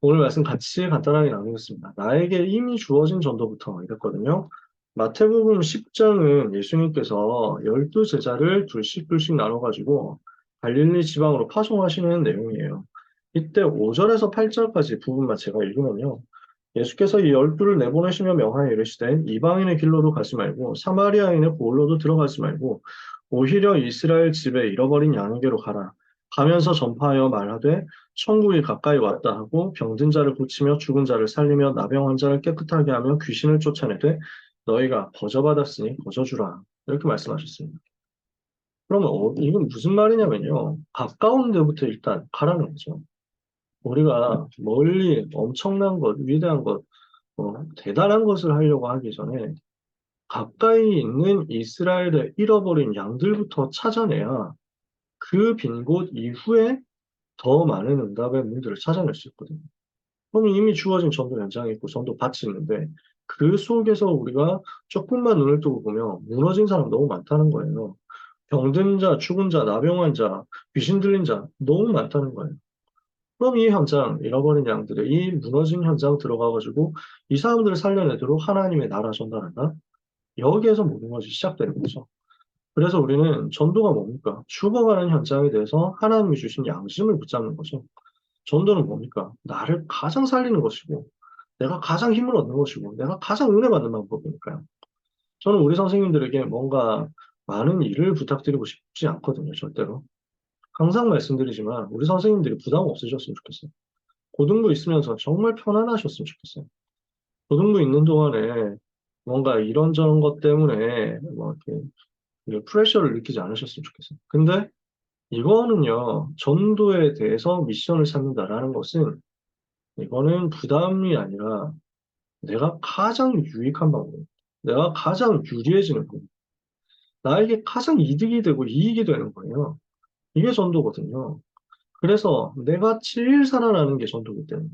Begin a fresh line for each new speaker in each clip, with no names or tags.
오늘 말씀 같이 간단하게 나누겠습니다. 나에게 이미 주어진 전도부터 이랬거든요. 마태복음 10장은 예수님께서 12제자를 둘씩 나눠가지고 갈릴리 지방으로 파송하시는 내용이에요. 이때 5절에서 8절까지 부분만 제가 읽으면요. 예수께서 이 열두를 내보내시며 명하여 이르시되 이방인의 길로도 가지 말고 사마리아인의 보홀로도 들어가지 말고 오히려 이스라엘 집에 잃어버린 양에게로 가라. 가면서 전파하여 말하되 천국이 가까이 왔다 하고 병든 자를 고치며 죽은 자를 살리며 나병 환자를 깨끗하게 하며 귀신을 쫓아내되 너희가 거저받았으니 거저주라. 이렇게 말씀하셨습니다. 그러면 이건 무슨 말이냐면요. 가까운 데부터 일단 가라는 거죠. 우리가 멀리 엄청난 것, 위대한 것, 대단한 것을 하려고 하기 전에 가까이 있는 이스라엘의 잃어버린 양들부터 찾아내야 그 빈 곳 이후에 더 많은 응답의 문들을 찾아낼 수 있거든요. 그럼 이미 주어진 전도 현장이 있고 전도 밭이 있는데 그 속에서 우리가 조금만 눈을 뜨고 보면 무너진 사람 너무 많다는 거예요. 병든 자, 죽은 자, 나병 환자, 귀신 들린 자 너무 많다는 거예요. 그럼 이 현장, 잃어버린 양들의 이 무너진 현장 들어가가지고 이 사람들을 살려내도록 하나님의 나라 전달한다? 여기에서 모든 것이 시작되는 거죠. 그래서 우리는 전도가 뭡니까? 죽어가는 현장에 대해서 하나님이 주신 양심을 붙잡는 거죠. 전도는 뭡니까? 나를 가장 살리는 것이고, 내가 가장 힘을 얻는 것이고, 내가 가장 은혜 받는 방법이니까요. 저는 우리 선생님들에게 뭔가 많은 일을 부탁드리고 싶지 않거든요, 절대로. 항상 말씀드리지만, 우리 선생님들이 부담 없으셨으면 좋겠어요. 고등부 있으면서 정말 편안하셨으면 좋겠어요. 고등부 있는 동안에 뭔가 이런저런 것 때문에 뭐 이렇게 프레셔를 느끼지 않으셨으면 좋겠어요. 근데 이거는요, 전도에 대해서 미션을 삼는다라는 것은 이거는 부담이 아니라 내가 가장 유익한 방법, 내가 가장 유리해지는 방법, 나에게 가장 이득이 되고 이익이 되는 거예요. 이게 전도거든요. 그래서 내가 제일 살아나는 게 전도기 때문에.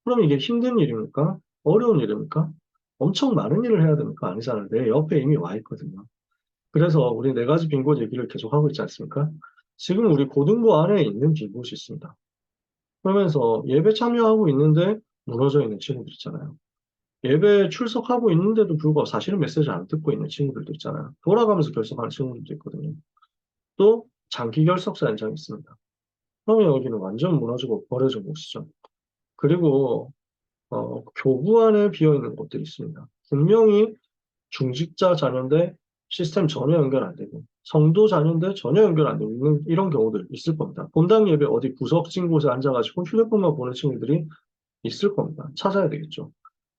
그럼 이게 힘든 일입니까? 어려운 일입니까? 엄청 많은 일을 해야 됩니까? 아니잖아요. 내 옆에 이미 와 있거든요. 그래서 우리 네 가지 빈곳 얘기를 계속 하고 있지 않습니까? 지금 우리 고등부 안에 있는 빈곳이 있습니다. 그러면서 예배 참여하고 있는데 무너져 있는 친구들 있잖아요. 예배에 출석하고 있는데도 불구하고 사실은 메시지 안 듣고 있는 친구들도 있잖아요. 돌아가면서 결석하는 친구들도 있거든요. 또 장기 결석사 현장이 있습니다. 그러면 여기는 완전 무너지고 버려진 곳이죠. 그리고 교부 안에 비어있는 곳들이 있습니다. 분명히 중직자 자녀인데 시스템 전혀 연결 안 되고 성도 자녀인데 전혀 연결 안 되고 있는 이런 경우들 있을 겁니다. 본당 예배 어디 구석진 곳에 앉아가지고 휴대폰만 보는 친구들이 있을 겁니다. 찾아야 되겠죠.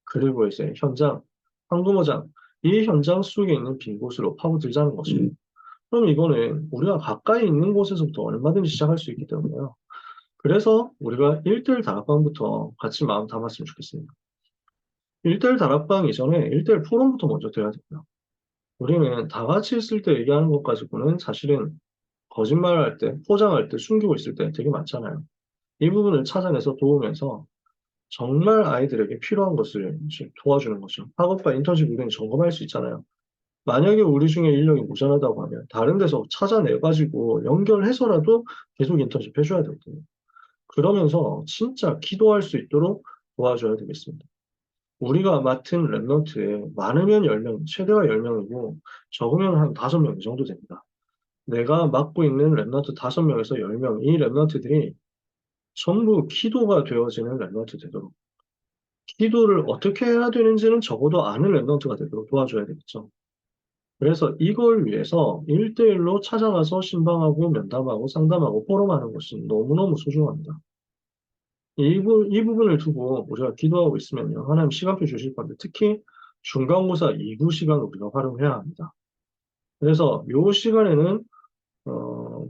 그리고 이제 현장, 황금어장, 이 현장 속에 있는 빈 곳으로 파고들자는 것입니다. 그럼 이거는 우리가 가까이 있는 곳에서부터 얼마든지 시작할 수 있기 때문에요. 그래서 우리가 1대1 다락방부터 같이 마음 담았으면 좋겠습니다. 1대1 다락방 이전에 1대1 포럼부터 먼저 돼야 됩니다. 우리는 다 같이 있을 때 얘기하는 것 가지고는 사실은 거짓말할 때, 포장할 때, 숨기고 있을 때 되게 많잖아요. 이 부분을 찾아내서 도우면서 정말 아이들에게 필요한 것을 이제 도와주는 거죠. 학업과 인턴십 우리는 점검할 수 있잖아요. 만약에 우리 중에 인력이 모자라다고 하면 다른 데서 찾아내가지고 연결해서라도 계속 인턴십 해줘야 되거든요. 그러면서 진짜 기도할 수 있도록 도와줘야 되겠습니다. 우리가 맡은 랩런트에 많으면 10명, 최대가 10명이고 적으면 한 5명 이 정도 됩니다. 내가 맡고 있는 랩런트 5명에서 10명, 이 랩런트들이 전부 기도가 되어지는 랩런트 되도록 기도를 어떻게 해야 되는지는 적어도 아는 랩런트가 되도록 도와줘야 되겠죠. 그래서 이걸 위해서 1대1로 찾아가서 신방하고 면담하고 상담하고 포럼하는 것이 너무너무 소중합니다. 이 부분을 두고 우리가 기도하고 있으면요. 하나님 시간표 주실 건데 특히 중간고사 2구 시간 우리가 활용해야 합니다. 그래서 이 시간에는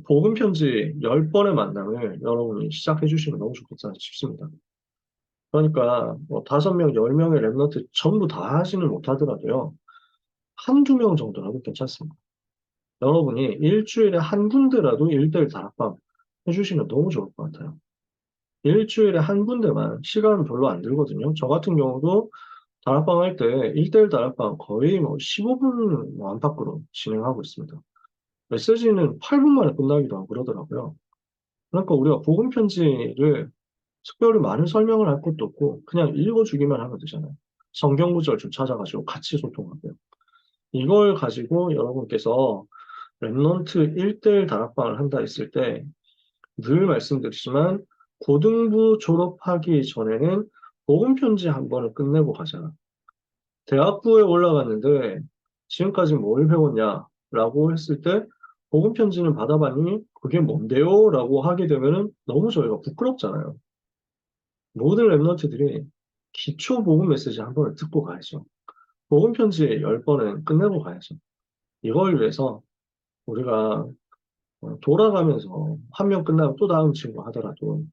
복음 편지 10번의 만남을 여러분이 시작해 주시면 너무 좋겠다 싶습니다. 그러니까 뭐 5명, 10명의 랩런트 전부 다 하지는 못하더라도요. 한두 명 정도라도 괜찮습니다. 여러분이 일주일에 한 군데라도 1대1 다락방 해주시면 너무 좋을 것 같아요. 일주일에 한 군데만 시간은 별로 안 들거든요. 저 같은 경우도 다락방 할 때 1대1 다락방 거의 뭐 15분 안팎으로 진행하고 있습니다. 메시지는 8분 만에 끝나기도 하고 그러더라고요. 그러니까 우리가 복음 편지를 특별히 많은 설명을 할 것도 없고 그냥 읽어주기만 하면 되잖아요. 성경 구절 좀 찾아가지고 같이 소통하고요. 이걸 가지고 여러분께서 랩넌트 1대1 다락방을 한다 했을 때 늘 말씀드리지만 고등부 졸업하기 전에는 복음 편지 한 번을 끝내고 가자. 대학부에 올라갔는데 지금까지 뭘 배웠냐라고 했을 때 복음 편지는 받아봤니? 그게 뭔데요? 라고 하게 되면은 너무 저희가 부끄럽잖아요. 모든 랩런트들이 기초 복음 메시지 한 번을 듣고 가야죠. 복음 편지 10번은 끝내고 가야죠. 이걸 위해서 우리가 돌아가면서 한 명 끝나고 또 다음 친구 하더라도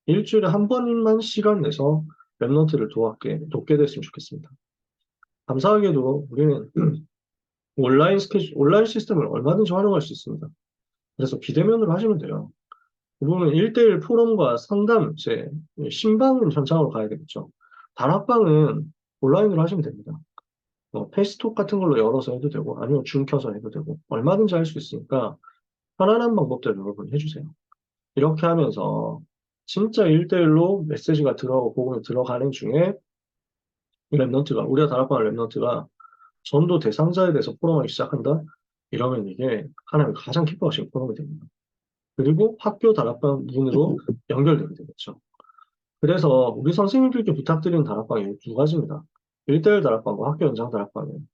일주일에 한 번만 시간 내서 랩런트를 돕게 됐으면 좋겠습니다. 감사하게도 우리는 온라인 시스템을 얼마든지 활용할 수 있습니다. 그래서 비대면으로 하시면 돼요. 그러면 1대1 포럼과 상담, 신방은 현장으로 가야 되겠죠. 다락방은 온라인으로 하시면 됩니다. 페이스톡 같은 걸로 열어서 해도 되고, 아니면 줌 켜서 해도 되고, 얼마든지 할 수 있으니까 편안한 방법대로 여러분 해주세요. 이렇게 하면서 진짜 1대1로 메시지가 들어가고 복음이 들어가는 중에 우리가 다락방 랩런트가 전도 대상자에 대해서 포럼하기 시작한다? 이러면 이게 하나님 가장 기뻐하시는 포럼이 됩니다. 그리고 학교 다락방 문으로 연결되게 되겠죠. 그래서 우리 선생님들께 부탁드리는 다락방이 두 가지입니다. 1대1 다락방과 학교 연장 다락방은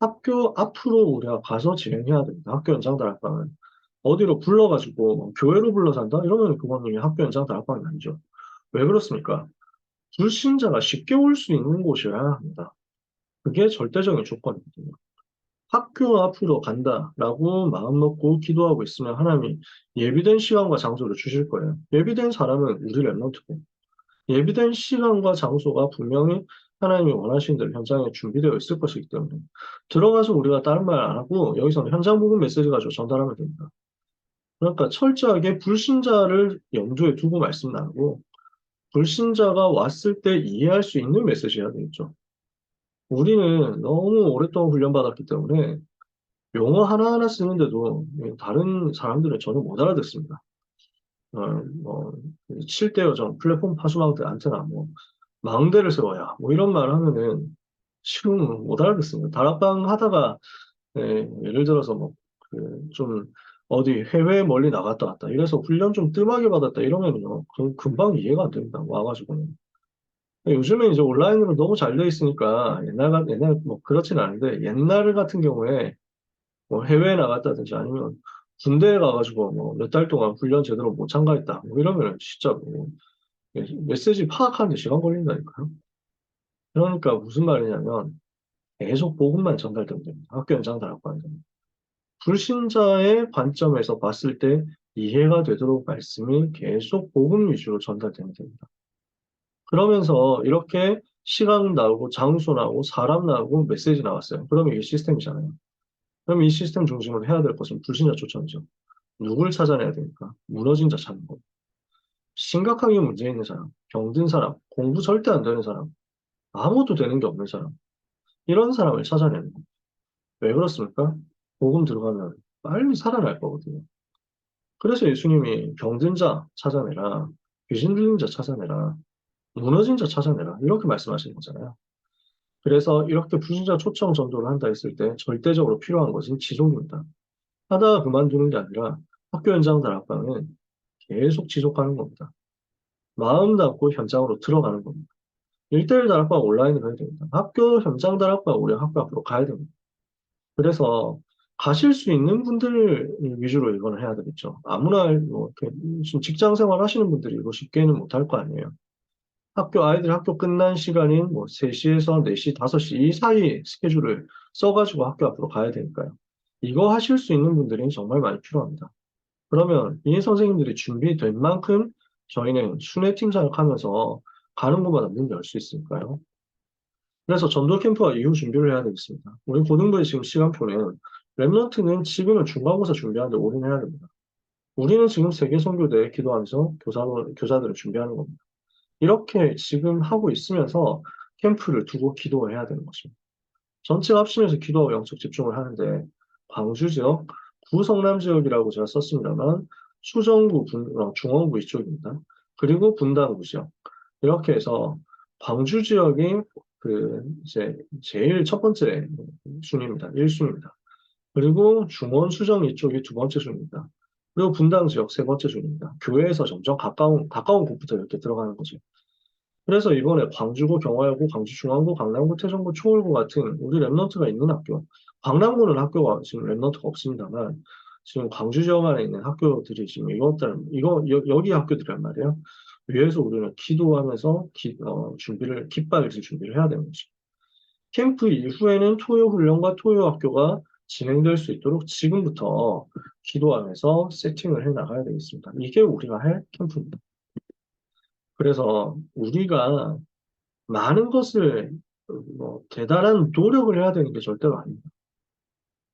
학교 앞으로 우리가 가서 진행해야 됩니다. 학교 연장 다락방은 어디로 불러가지고 뭐 교회로 불러서 한다? 이러면 그건 이미 학교 연장 다락방이 아니죠. 왜 그렇습니까? 불신자가 쉽게 올 수 있는 곳이어야 합니다. 그게 절대적인 조건이거든요. 학교 앞으로 간다라고 마음 먹고 기도하고 있으면 하나님이 예비된 시간과 장소를 주실 거예요. 예비된 사람은 우리 랩런트고 예비된 시간과 장소가 분명히 하나님이 원하시는 대로 현장에 준비되어 있을 것이기 때문에 들어가서 우리가 다른 말 안 하고 여기서는 현장 부분 메시지 가지고 전달하면 됩니다. 그러니까 철저하게 불신자를 염두에 두고 말씀 나누고 불신자가 왔을 때 이해할 수 있는 메시지여야 되겠죠. 우리는 너무 오랫동안 훈련받았기 때문에 용어 하나하나 쓰는데도 다른 사람들은 전혀 못 알아듣습니다. 뭐, 7대 여정, 플랫폼 파수망대 안테나, 뭐, 망대를 세워야, 뭐 이런 말 하면은 지금 못 알아듣습니다. 다락방 하다가, 예를 들어서 뭐, 좀, 어디 해외 멀리 나갔다 왔다. 이래서 훈련 좀 뜸하게 받았다. 이러면요. 금방 이해가 안 됩니다. 와가지고는. 요즘에 이제 온라인으로 너무 잘 돼 있으니까 옛날 뭐 그렇진 않은데 옛날 같은 경우에 뭐 해외에 나갔다든지 아니면 군대에 가가지고 뭐 몇 달 동안 훈련 제대로 못 참가했다. 뭐 이러면 진짜 뭐 메시지 파악하는데 시간 걸린다니까요. 그러니까 무슨 말이냐면 계속 복음만 전달되면 됩니다. 학교 연장 다락방 됩니다. 불신자의 관점에서 봤을 때 이해가 되도록 말씀이 계속 복음 위주로 전달되면 됩니다. 그러면서 이렇게 시간 나오고 장소 나오고 사람 나오고 메시지 나왔어요. 그러면 이게 시스템이잖아요. 그럼 이 시스템 중심으로 해야 될 것은 불신자 초청이죠. 누굴 찾아내야 됩니까? 무너진 자 찾는 것. 심각하게 문제 있는 사람, 병든 사람, 공부 절대 안 되는 사람, 아무것도 되는 게 없는 사람. 이런 사람을 찾아내는 거예요. 왜 그렇습니까? 복음 들어가면 빨리 살아날 거거든요. 그래서 예수님이 병든 자 찾아내라, 귀신 들린 자 찾아내라, 무너진 자 찾아내라, 이렇게 말씀하시는 거잖아요. 그래서 이렇게 불신자 초청 전도를 한다 했을 때 절대적으로 필요한 것은 지속입니다. 하다가 그만두는 게 아니라 학교 현장 다락방은 계속 지속하는 겁니다. 마음 닫고 현장으로 들어가는 겁니다. 1대1 다락방 온라인으로 해야 됩니다. 학교 현장 다락방 우리 학교 앞으로 가야 됩니다. 그래서 가실 수 있는 분들 위주로 이거는 해야 되겠죠. 아무나 뭐 이렇게 지금 직장 생활 하시는 분들이 이거 쉽게는 못할 거 아니에요. 아이들 학교 끝난 시간인 뭐 3시에서 4시, 5시 이 사이 스케줄을 써가지고 학교 앞으로 가야 되니까요. 이거 하실 수 있는 분들이 정말 많이 필요합니다. 그러면 이 선생님들이 준비된 만큼 저희는 순회팀 사역하면서 가는 곳마다 문 열 수 있으니까요. 그래서 전도 캠프와 이후 준비를 해야 되겠습니다. 우리 고등부의 지금 시간표는 랩런트는 지금은 중간고사 준비하는데 올인해야 됩니다. 우리는 지금 세계선교대에 기도하면서 교사들을 준비하는 겁니다. 이렇게 지금 하고 있으면서 캠프를 두고 기도해야 되는 것입니다. 전체가 합심해서 기도하고 영적 집중을 하는데 광주 지역, 구성남 지역이라고 제가 썼습니다만 수정구, 중원구 이쪽입니다. 그리고 분당 지역. 이렇게 해서 광주 지역이 이제 제일 첫 번째 순위입니다. 1순위입니다. 그리고 중원 수정 이쪽이 두 번째 순위입니다. 그리고 분당 지역 세 번째 순위입니다. 교외에서 점점 가까운 곳부터 이렇게 들어가는 거죠. 그래서 이번에 광주고 경화여고, 광주중앙고, 강남구, 태정고, 초월고 같은 우리 랩넌트가 있는 학교, 강남구는 학교가 지금 랩넌트가 없습니다만 지금 광주 지역 안에 있는 학교들이 지금 여기 학교들이란 말이에요. 위에서 우리는 기도하면서 깃발을 준비를 해야 되는 거죠. 캠프 이후에는 토요 훈련과 토요 학교가 진행될 수 있도록 지금부터 기도하면서 세팅을 해 나가야 되겠습니다. 이게 우리가 할 캠프입니다. 그래서 우리가 많은 것을 대단한 노력을 해야 되는 게 절대로 아닙니다.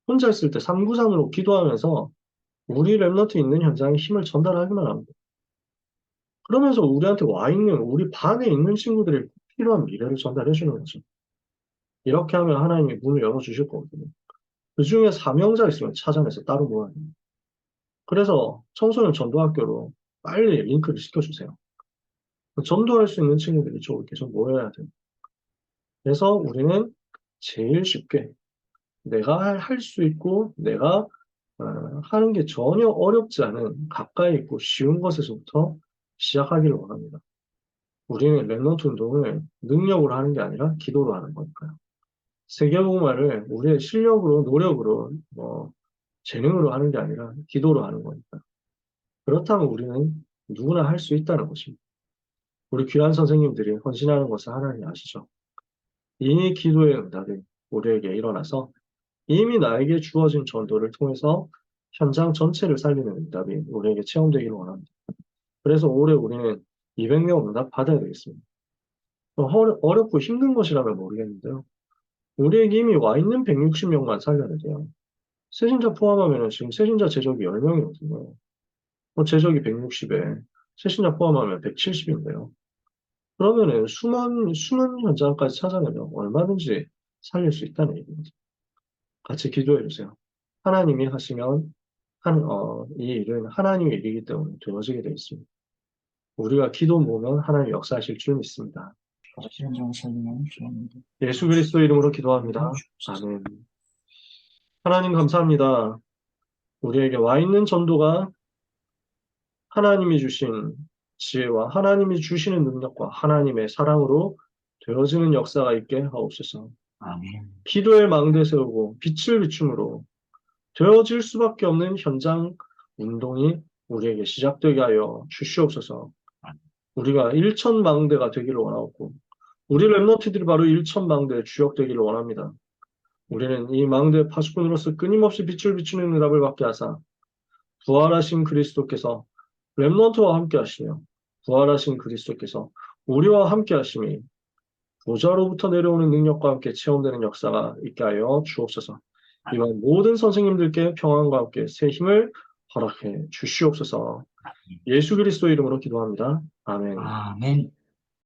혼자 있을 때 393으로 기도하면서 우리 랩너트 있는 현장에 힘을 전달하기만 합니다. 그러면서 우리한테 와 있는 우리 반에 있는 친구들이 필요한 미래를 전달해 주는 거죠. 이렇게 하면 하나님이 문을 열어주실 거거든요. 그 중에 사명자 있으면 찾아내서 따로 모아야 돼요. 그래서 청소년 전도학교로 빨리 링크를 시켜주세요. 전도할 수 있는 친구들이 이쪽으로 계속 모여야 돼요. 그래서 우리는 제일 쉽게 내가 할 수 있고 내가 하는 게 전혀 어렵지 않은 가까이 있고 쉬운 것에서부터 시작하기를 원합니다. 우리는 랩넌트 운동을 능력으로 하는 게 아니라 기도로 하는 거니까요. 세계복음화를 우리의 실력으로, 노력으로, 재능으로 하는 게 아니라 기도로 하는 거니까. 그렇다면 우리는 누구나 할 수 있다는 것입니다. 우리 귀한 선생님들이 헌신하는 것을 하나님 아시죠? 이미 기도의 응답이 우리에게 일어나서 이미 나에게 주어진 전도를 통해서 현장 전체를 살리는 응답이 우리에게 체험되기를 원합니다. 그래서 올해 우리는 200명 응답 받아야 되겠습니다. 어렵고 힘든 것이라면 모르겠는데요. 우리에게 이미 와 있는 160명만 살려야 돼요. 세신자 포함하면 지금 세신자 제적이 10명이거든요. 제적이 160에 세신자 포함하면 170인데요. 그러면은 숨은 현장까지 찾아내면 얼마든지 살릴 수 있다는 얘기입니다. 같이 기도해 주세요. 하나님이 하시면 이 일은 하나님의 일이기 때문에 되어지게 되어 있습니다. 우리가 기도 모으면 하나님 역사하실 줄 믿습니다. 예수 그리스도 이름으로 기도합니다. 아멘. 하나님 감사합니다. 우리에게 와 있는 전도가 하나님이 주신 지혜와 하나님이 주시는 능력과 하나님의 사랑으로 되어지는 역사가 있게 하옵소서.
아멘.
기도의 망대 세우고 빛을 비춤으로 되어질 수밖에 없는 현장 운동이 우리에게 시작되게 하여 주시옵소서. 우리가 1,000망대가 되기를 원하고 우리 랩너트들이 바로 1,000망대의 주역 되기를 원합니다. 우리는 이 망대의 파수꾼으로서 끊임없이 빛을 비추는 응답을 받게 하사 부활하신 그리스도께서 랩너트와 함께 하시며 부활하신 그리스도께서 우리와 함께 하심이 보좌로부터 내려오는 능력과 함께 체험되는 역사가 있게 하여 주옵소서. 이번 모든 선생님들께 평안과 함께 새 힘을 허락해 주시옵소서. 예수 그리스도 이름으로 기도합니다. 아멘.
아멘.